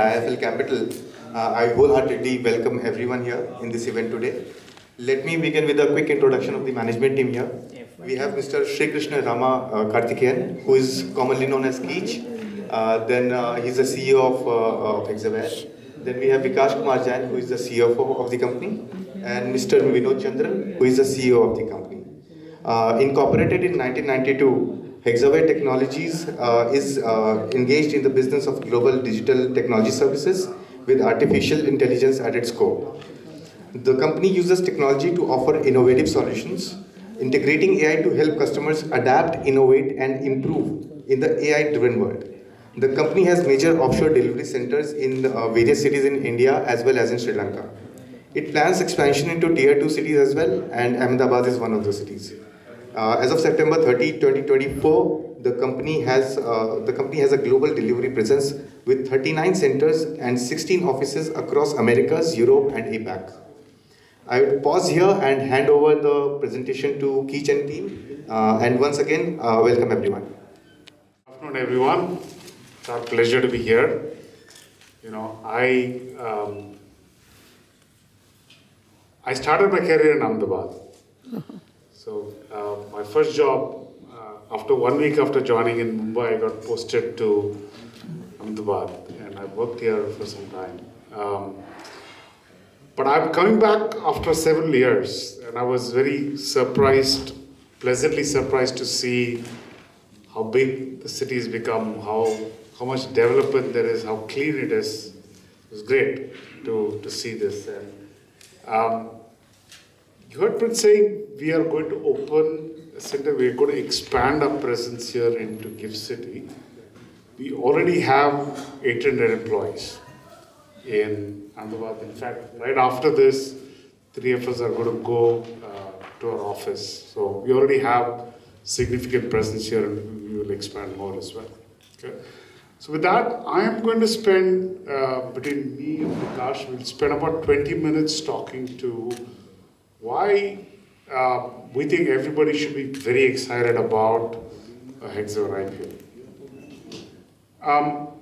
IIFL Capital, I wholeheartedly welcome everyone here in this event today. Let me begin with a quick introduction of the management team here. We have Mr. Srikrishna Ramakarthikeyan, who is commonly known as Keech. He's the CEO of Hexaware. Then we have Vikas Kumar Jain, who is the CFO of the company, and Mr. Vinod Chandran, who is the CEO of the company. Incorporated in 1992, Hexaware Technologies is engaged in the business of global digital technology services with artificial intelligence at its core. The company uses technology to offer innovative solutions, integrating AI to help customers adapt, innovate, and improve in the AI-driven world. The company has major offshore delivery centers in various cities in India as well as in Sri Lanka. It plans expansion into Tier 2 cities as well, and Ahmedabad is one of those cities. As of September 30, 2024, the company has a global delivery presence with 39 centers and 16 offices across Americas, Europe, and APAC. I will pause here and hand over the presentation to Keech and team. And once again, welcome everyone. Good afternoon, everyone. It's our pleasure to be here. I started my career in Ahmedabad. So my first job, after 1 week after joining in Mumbai, I got posted to Ahmedabad, and I worked here for some time. But I'm coming back after several years, and I was very surprised, pleasantly surprised to see how big the city has become, how much development there is, how clean it is. It was great to see this. And you heard Prince saying we are going to open a center, we are going to expand our presence here into GIFT City. We already have 800 employees in Ahmedabad. In fact, right after this, 3 of us are going to go to our office. So we already have significant presence here, and we will expand more as well. Okay. So with that, I am going to spend, between me and Vikas, we'll spend about 20 minutes talking to why we think everybody should be very excited about a Hexaware IPO.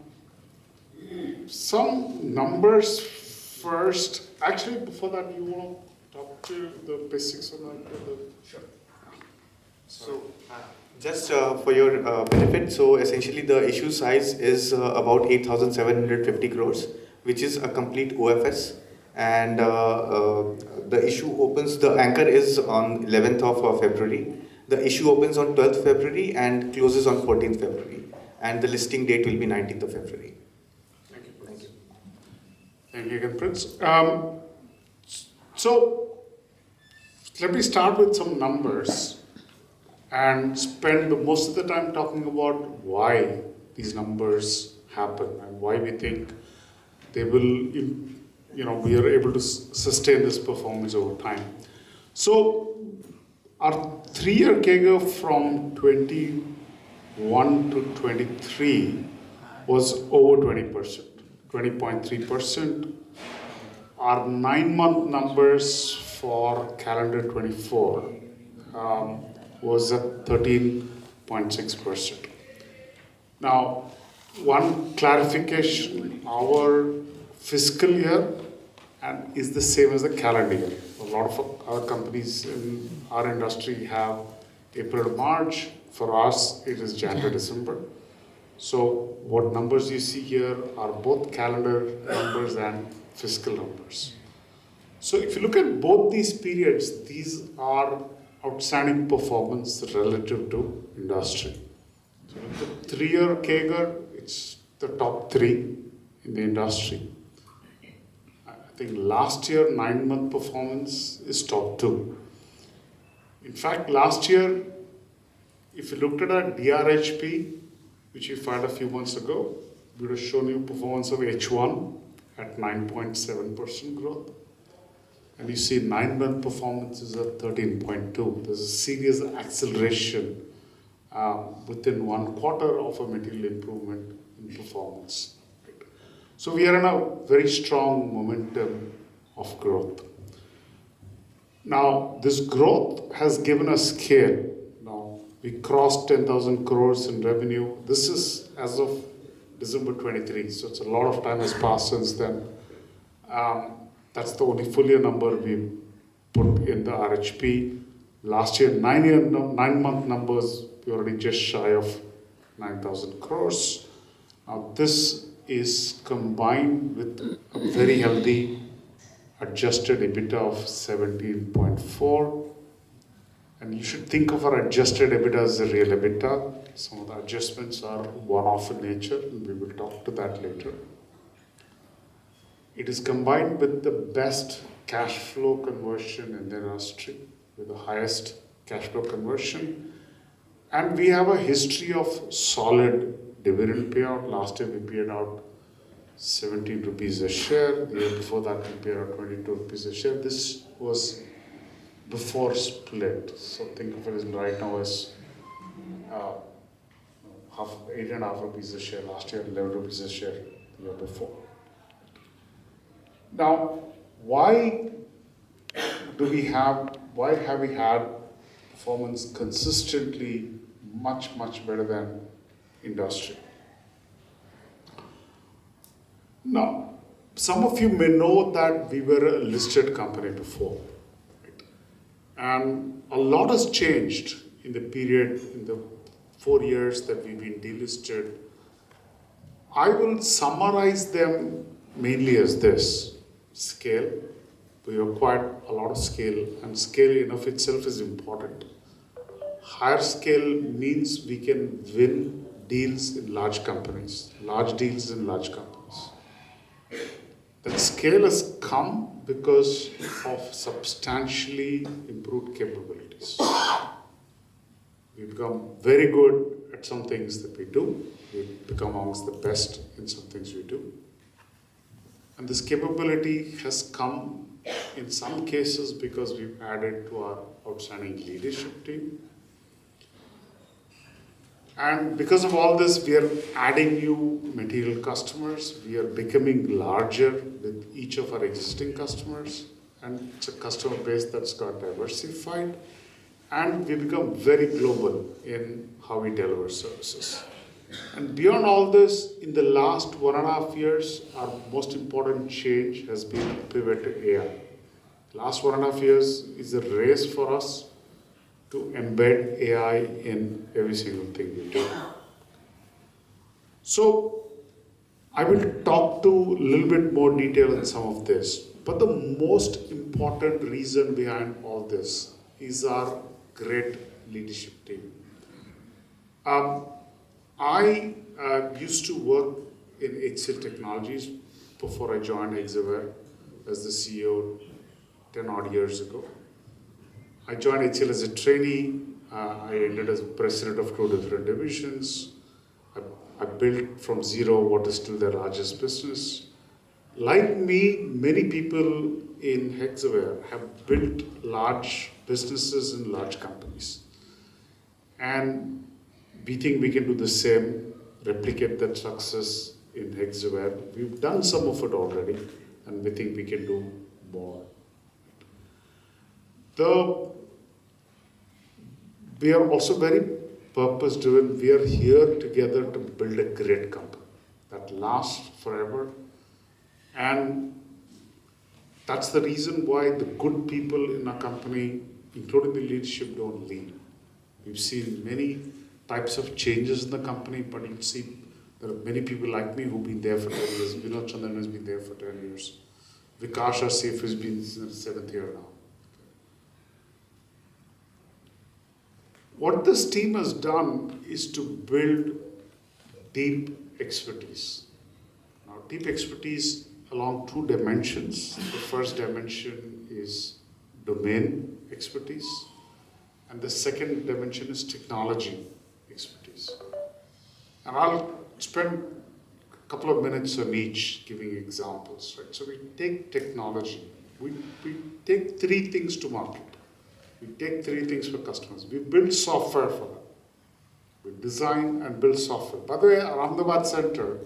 Some numbers first. Actually, before that, you want to talk to the basics on that? Sure. So, just for your benefit, so essentially the issue size is about 8,750 crores, which is a complete OFS. And the issue opens, the anchor is on 11th of February. The issue opens on 12th February and closes on 14th February. And the listing date will be 19th of February. Thank you. Thank you. Thank you again, Prince. So, let me start with some numbers and spend most of the time talking about why these numbers happen and why we think they will, we are able to sustain this performance over time. So, our 3-year CAGR from 21 to 23 was over 20%, 20.3%. Our 9-month numbers for calendar 24 was at 13.6%. Now, one clarification, our fiscal year is the same as the calendar year. A lot of our companies in our industry have April to March. For us, it is January to December. So what numbers you see here are both calendar numbers and fiscal numbers. So if you look at both these periods, these are outstanding performance relative to industry. So the 3-year CAGR, it's the top 3 in the industry. I think last year, 9-month performance is top 2. In fact, last year, if you looked at our DRHP, which we filed a few months ago, we would have shown you performance of H1 at 9.7% growth. And you see 9-month performance is at 13.2. There's a serious acceleration within 1 quarter of a material improvement in performance. Right? So we are in a very strong momentum of growth. Now, this growth has given us scale. Now, we crossed 10,000 crores in revenue. This is as of December 23. So it's a lot of time has passed since then. That's the only full year number we put in the RHP. Last year, 9-month numbers, we already just shy of 9,000 crores. Now this is combined with a very healthy adjusted EBITDA of 17.4. And you should think of our adjusted EBITDA as a real EBITDA. Some of the adjustments are one-off in nature, and we will talk to that later. It is combined with the best cash flow conversion in the industry, with the highest cash flow conversion. And we have a history of solid dividend payout. Last year we paid out 17 rupees a share. The year before that we paid out 22 rupees a share. This was before split. So think of it as right now as 8.5 rupees a share. Last year 11 rupees a share the year before. Now, why have we had performance consistently much better than industry? Now, some of you may know that we were a listed company before, right? And a lot has changed in the period, in the 4 years that we've been delisted. I will summarize them mainly as this: scale. We acquired a lot of scale, and scale in of itself is important. Higher scale means we can win deals in large companies, large deals in large companies. That scale has come because of substantially improved capabilities. We've become very good at some things that we do. We've become amongst the best in some things we do. And this capability has come in some cases because we've added to our outstanding leadership team. And because of all this, we are adding new material customers. We are becoming larger with each of our existing customers. And it's a customer base that's got diversified. And we become very global in how we deliver services. And beyond all this, in the last 1.5 years, our most important change has been pivot to AI. Last 1.5 years is a race for us to embed AI in every single thing we do. So I will talk to a little bit more detail in some of this. But the most important reason behind all this is our great leadership team. I used to work in Hexaware Technologies before I joined Hexaware as the CEO 10 odd years ago. I joined HCL as a trainee. I ended as president of 2 different divisions. I built from zero what is still the largest business. Like me, many people in Hexaware have built large businesses in large companies. And we think we can do the same, replicate that success in Hexaware. We've done some of it already, and we think we can do more. We are also very purpose-driven. We are here together to build a great company that lasts forever. And that's the reason why the good people in our company, including the leadership, don't leave. We've seen many types of changes in the company, but you'll see there are many people like me who've been there for 10 years. Vinod Chandran has been there for 10 years. Vikas, our CFO, has been in the 7th year now. What this team has done is to build deep expertise. Now, deep expertise along 2 dimensions. The first dimension is domain expertise, and the second dimension is technology expertise. And I'll spend a couple of minutes on each giving examples. Right? So we take technology. We take 3 things to market. We take 3 things for customers. We build software for them. We design and build software. By the way, our Ahmedabad center,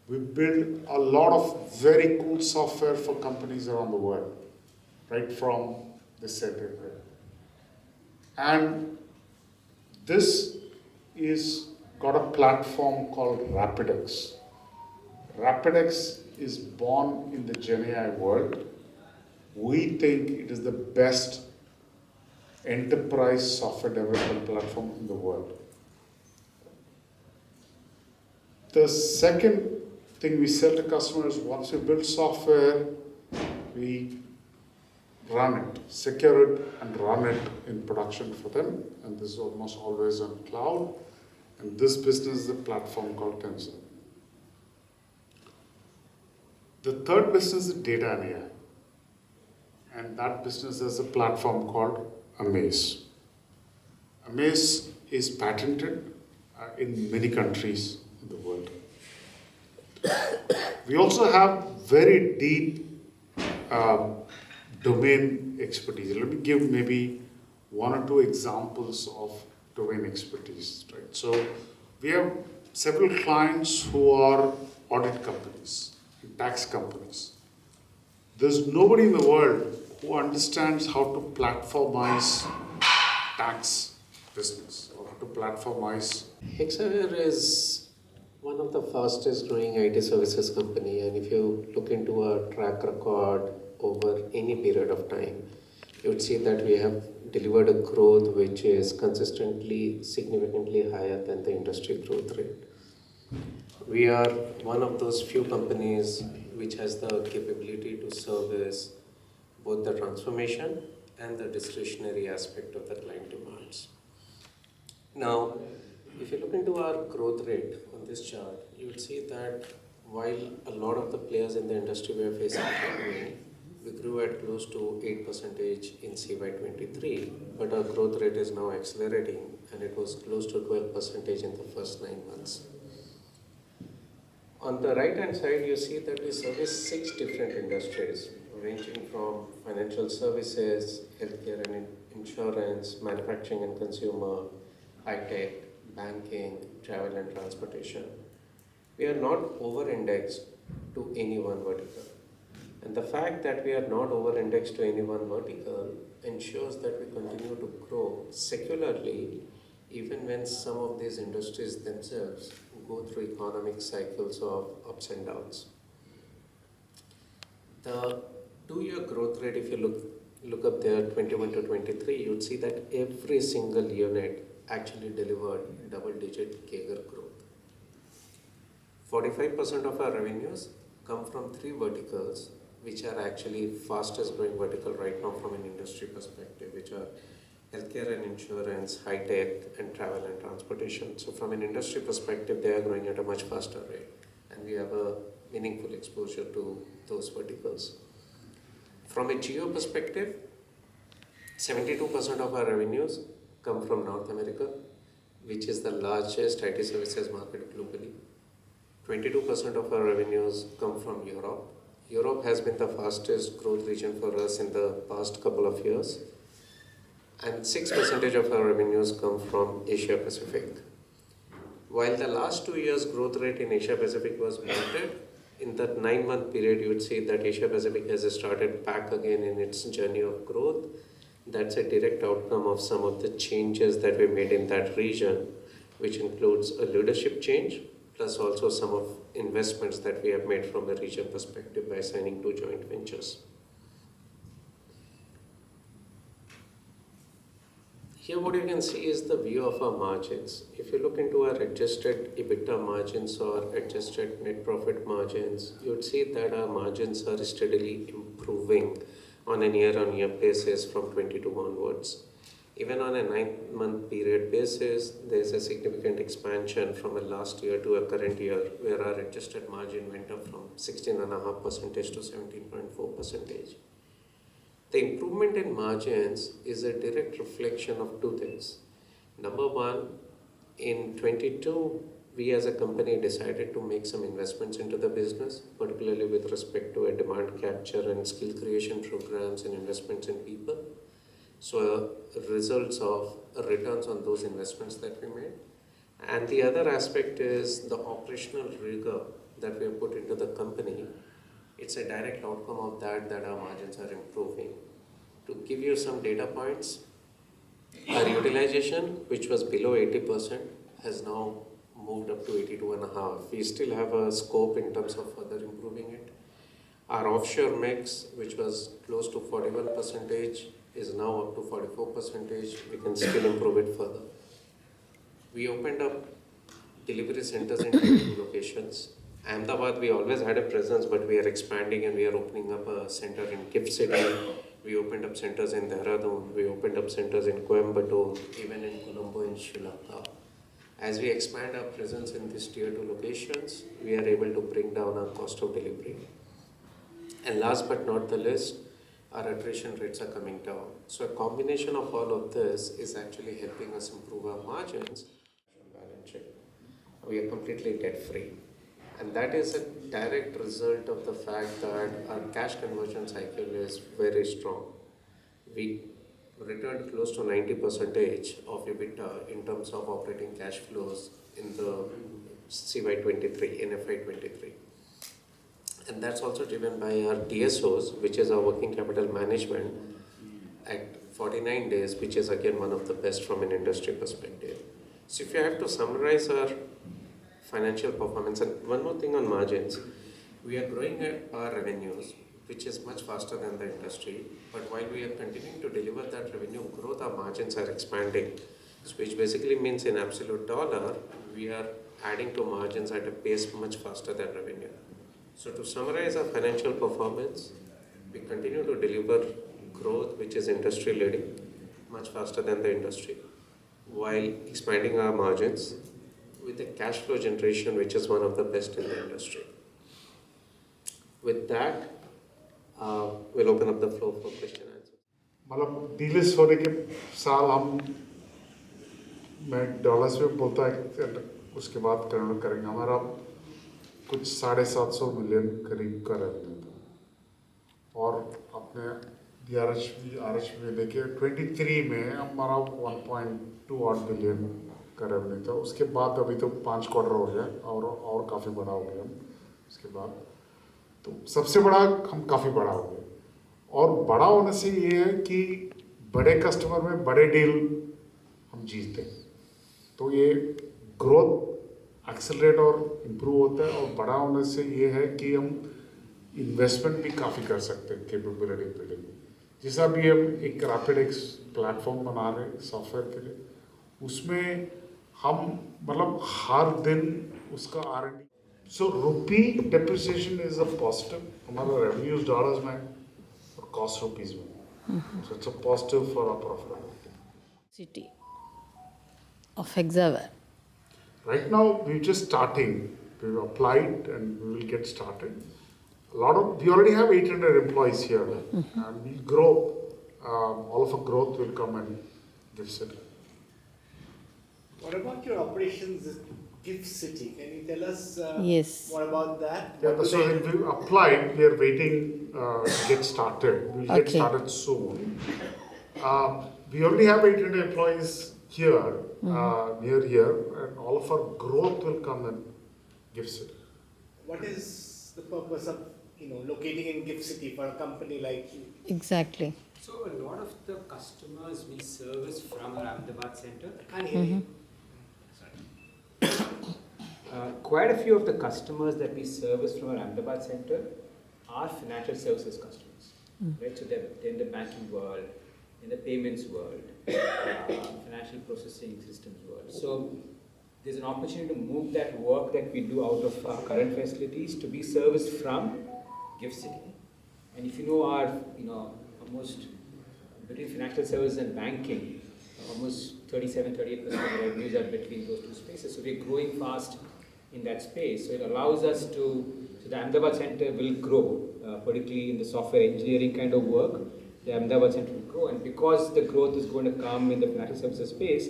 we build a lot of very cool software for companies around the world, right from this center. And this is got a platform called RapidX. RapidX is born in the GenAI world. We think it is the best enterprise software development platform in the world. The second thing we sell to customers, once we build software, we run it, secure it, and run it in production for them. And this is almost always on cloud. And this business is a platform called Tensor. The third business is data and AI. And that business is a platform called Amaze. Amaze is patented in many countries in the world. We also have very deep domain expertise. Let me give maybe one or two examples of domain expertise. Right? So we have several clients who are audit companies, tax companies. There's nobody in the world who understands how to platformize tax business or how to platformize. Hexaware is one of the fastest growing IT services company, and if you look into our track record over any period of time, you would see that we have delivered a growth which is consistently significantly higher than the industry growth rate. We are one of those few companies which has the capability to service both the transformation and the discretionary aspect of the client demands. Now, if you look into our growth rate on this chart, you will see that while a lot of the players in the industry were facing headwind, we grew at close to 8% in CY23, but our growth rate is now accelerating and it was close to 12% in the first 9 months. On the right hand side, you see that we service 6 different industries, ranging from financial services, healthcare and insurance, manufacturing and consumer, high-tech, banking, travel and transportation. We are not over-indexed to any one vertical. And the fact that we are not over-indexed to any one vertical ensures that we continue to grow secularly even when some of these industries themselves go through economic cycles of ups and downs. The 2-year growth rate, if you look up there, 21 to 23, you'd see that every single unit actually delivered double-digit CAGR growth. 45% of our revenues come from 3 verticals, which are actually fastest growing vertical right now from an industry perspective, which are healthcare and insurance, high-tech, and travel and transportation. So from an industry perspective, they are growing at a much faster rate, and we have a meaningful exposure to those verticals. From a geo perspective, 72% of our revenues come from North America, which is the largest IT services market globally. 22% of our revenues come from Europe. Europe has been the fastest growth region for us in the past couple of years. And 6% of our revenues come from Asia Pacific. While the last 2 years growth rate in Asia Pacific was muted, in that 9-month period, you would see that Asia Pacific has started back again in its journey of growth. That's a direct outcome of some of the changes that we made in that region, which includes a leadership change, plus also some of investments that we have made from a region perspective by signing 2 joint ventures. Here what you can see is the view of our margins. If you look into our adjusted EBITDA margins or adjusted net profit margins, you would see that our margins are steadily improving on a year-on-year basis from 22 onwards. Even on a 9-month period basis, there is a significant expansion from a last year to a current year, where our adjusted margin went up from 16.5% to 17.4%. The improvement in margins is a direct reflection of 2 things. Number one, in 22, we as a company decided to make some investments into the business, particularly with respect to a demand capture and skill creation programs and investments in people. So results of returns on those investments that we made. And the other aspect is the operational rigor that we have put into the company. It's a direct outcome of that our margins are improving. To give you some data points, our utilization, which was below 80%, has now moved up to 82.5. We still have a scope in terms of further improving it. Our offshore mix, which was close to 41%, is now up to 44%. We can still improve it further. We opened up delivery centers in 2 locations. Ahmedabad, we always had a presence, but we are expanding and we are opening up a center in Gift City. We opened up centers in Dehradun. We opened up centers in Coimbatore, even in Colombo in Sri Lanka. As we expand our presence in these tier 2 locations, we are able to bring down our cost of delivery. And last but not the least, our attrition rates are coming down. So a combination of all of this is actually helping us improve our margins. We are completely debt free. And that is a direct result of the fact that our cash conversion cycle is very strong. We returned close to 90% of EBITDA in terms of operating cash flows in the CY23, in FY23. And that's also driven by our DSOs, which is our working capital management, at 49 days, which is again one of the best from an industry perspective. So if you have to summarize our financial performance, and one more thing on margins, we are growing our revenues, which is much faster than the industry, but while we are continuing to deliver that revenue growth, our margins are expanding, which basically means in absolute dollar, we are adding to margins at a pace much faster than revenue. So to summarize our financial performance, we continue to deliver growth which is industry leading, much faster than the industry, while expanding our margins with a cash flow generation which is one of the best in the industry. With that, we'll open up the floor for question and answer. मतलब delist होने के साल मैं dollars में बोलता है उसके बाद कन्वर्ट करेंगे हमारा कुछ 750 मिलियन करीब का रेवेन्यू था और अपने DRH में लेके 23 में हमारा 1.2 बिलियन का रेवेन्यू था उसके बाद अभी तो 5 क्वार्टर हो गया और काफ़ी बड़ा हो गया उसके बाद तो सबसे बड़ा हम काफ़ी बड़ा हो गए और बड़ा होने से ये है कि बड़े कस्टमर में बड़े डील हम जीतते हैं तो ये ग्रोथ एक्सेलरेट और इम्प्रूव होता है और बड़ा होने से ये है कि हम इन्वेस्टमेंट भी काफ़ी कर सकते हैं कैपेबिलिटी बिल्डिंग में जैसा भी हम एक रैपिड प्लेटफॉर्म बना रहे हैं सॉफ्टवेयर के लिए उसमें हम मतलब हर दिन उसका R&D so rupee depreciation is a positive हमारा रेवेन्यूज डॉलर्स में और कॉस्ट रुपीज में so it's a positive for our profitability City of Hexaware. Right now, we're just starting. We've applied and we will get started. We already have 800 employees here, and we'll grow. All of our growth will come in Gift City. What about your operations in Gift City? Can you tell us Yes. more about that? Yeah, so we applied. We are waiting to get started. We'll get Okay. started soon. We already have 800 employees here, near here, and all of our growth will come in Gift City. What is the purpose of locating in Gift City for a company like you? Exactly. So a lot of the customers we service from our Ahmedabad center, I can't hear you. quite a few of the customers that we service from our Ahmedabad center are financial services customers, right? So they're in the banking world, in the payments world, financial processing systems world. So there's an opportunity to move that work that we do out of our current facilities to be serviced from Gift City. And if you know our, almost between financial services and banking, almost 37-38% of the revenues are between those two spaces. So we're growing fast in that space. So it allows us to, so the Ahmedabad center will grow, particularly in the software engineering kind of work. The Ahmedabad center will grow, and because the growth is going to come in the financial services space,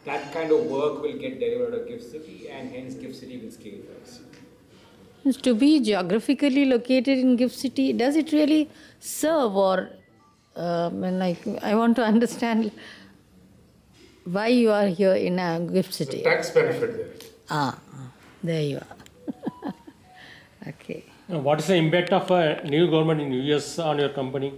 that kind of work will get delivered out of Gift City, and hence Gift City will scale for us. To be geographically located in Gift City, does it really serve or, I want to understand why you are here in Gift The City? tax benefit there. There you are. Okay. What is the impact of a new government in US on your company?